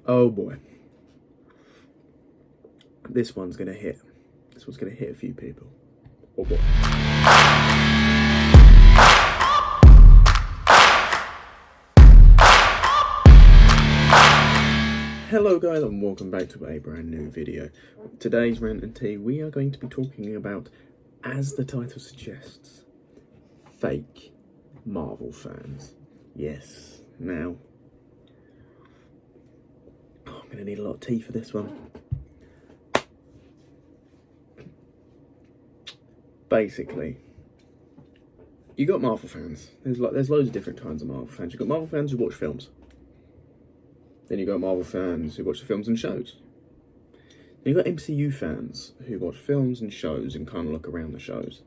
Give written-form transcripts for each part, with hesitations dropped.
Oh boy. This one's gonna hit. This one's gonna hit a few people. Oh boy. Hello guys and welcome back to a brand new video. Today's Rant and Tea, we are going to be talking about, as the title suggests, fake Marvel fans. Yes, now, I'm going to need a lot of tea for this one. Basically, you got Marvel fans. There's loads of different kinds of Marvel fans. You've got Marvel fans who watch films. Then you've got Marvel fans who watch the films and shows. Then you've got MCU fans who watch films and shows and kind of look around the shows.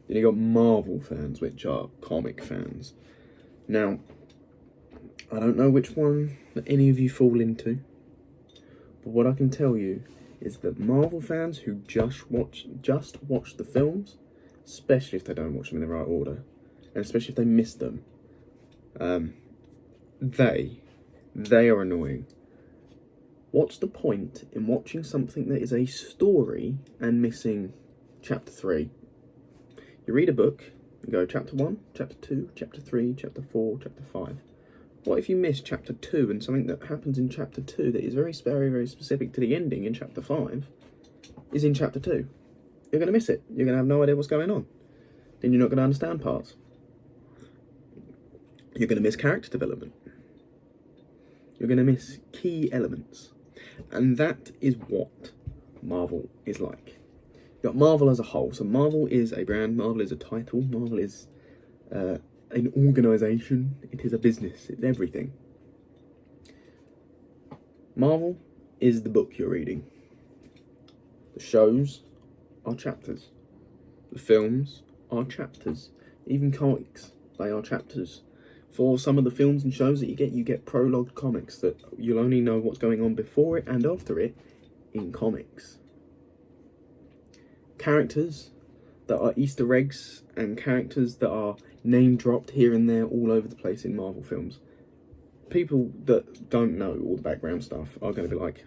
Then you've got Marvel fans, which are comic fans. Now, I don't know which one that any of you fall into, but what I can tell you is that Marvel fans who just watch the films, especially if they don't watch them in the right order, and especially if they miss them, they are annoying. What's the point in watching something that is a story and missing chapter 3? You read a book, you go chapter 1, chapter 2, chapter 3, chapter 4, chapter 5. What if you miss chapter 2 and something that happens in chapter 2 that is very, very specific to the ending in chapter 5 is in chapter 2? You're going to miss it. You're going to have no idea what's going on. Then you're not going to understand parts. You're going to miss character development. You're going to miss key elements. And that is what Marvel is like. You've got Marvel as a whole. So Marvel is a brand, Marvel is a title, Marvel is an organisation, it is a business, it's everything. Marvel is the book you're reading. The shows are chapters. The films are chapters. Even comics, they are chapters. For some of the films and shows that you get prologue comics that you'll only know what's going on before it and after it in comics. Characters that are Easter eggs and characters that are name dropped here and there all over the place in Marvel films. People that don't know all the background stuff are going to be like,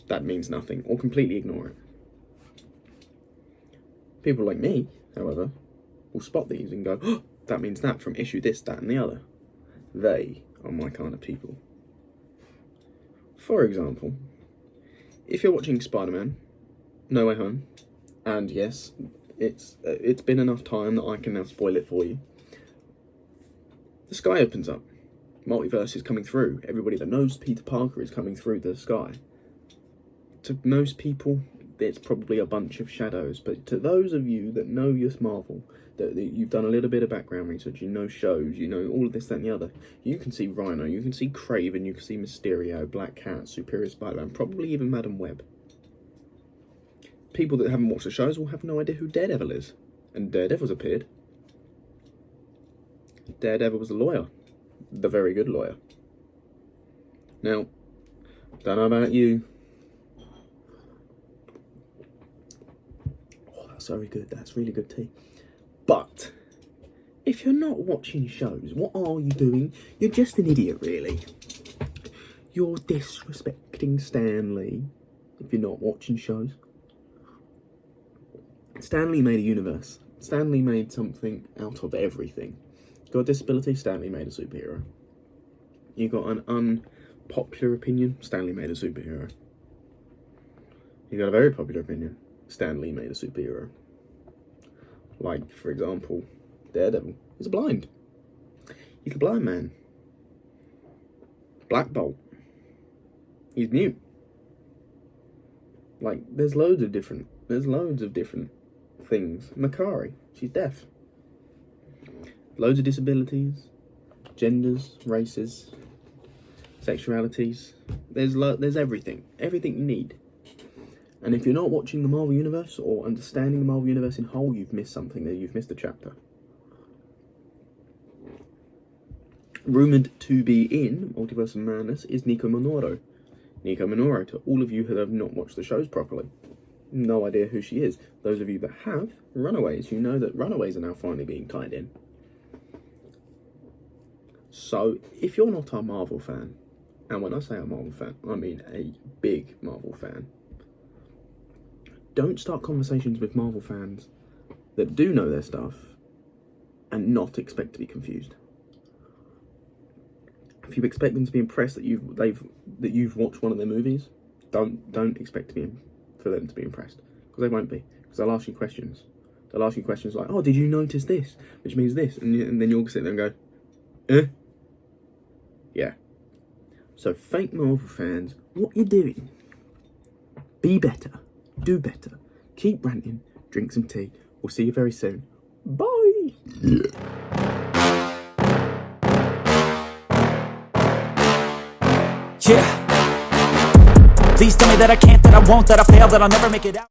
that means nothing, or completely ignore it. People like me, however, will spot these and go, oh, that means that from issue this, that and the other. They are my kind of people. For example, if you're watching Spider-Man, No Way Home, and yes, it's been enough time that I can now spoil it for you. The sky opens up. Multiverse is coming through. Everybody that knows Peter Parker is coming through the sky. To most people, it's probably a bunch of shadows, but to those of you that know your Marvel, that you've done a little bit of background research, you know shows, you know all of this, that and the other, you can see Rhino, you can see Kraven, you can see Mysterio, Black Cat, Superior Spider-Man, probably even Madam Web. People that haven't watched the shows will have no idea who Daredevil is, and Daredevil's appeared. Daredevil was a lawyer, the very good lawyer. Now, don't know about you. Oh, that's very good, that's really good tea. But if you're not watching shows, what are you doing? You're just an idiot, really. You're disrespecting Stan Lee if you're not watching shows. Stan Lee made a universe. Stan Lee made something out of everything. You got a disability, Stan Lee made a superhero. You got an unpopular opinion, Stan Lee made a superhero. You got a very popular opinion, Stan Lee made a superhero. Like, for example, Daredevil. He's blind. He's a blind man. Black Bolt. He's mute. Like, there's loads of different things. Makari, she's deaf. Loads of disabilities, genders, races, sexualities. There's everything you need. And if you're not watching the Marvel Universe or understanding the Marvel Universe in whole, you've missed something there. You've missed a chapter. Rumoured to be in Multiverse of Madness is Nico Minoru. Nico Minoru, to all of you who have not watched the shows properly, no idea who she is. Those of you that have, Runaways, you know that Runaways are now finally being tied in. So, if you're not a Marvel fan, and when I say a Marvel fan, I mean a big Marvel fan, don't start conversations with Marvel fans that do know their stuff and not expect to be confused. If you expect them to be impressed that you've watched one of their movies, don't expect for them to be impressed, because they won't be. Because they'll ask you questions. They'll ask you questions like, "Oh, did you notice this? Which means this," and then you'll sit there and go, "Eh." Yeah. So fake Marvel fans, what you doing? Be better. Do better. Keep ranting. Drink some tea. We'll see you very soon. Bye. Yeah. Please tell me that I can't, that I won't, that I fail, that I'll never make it out.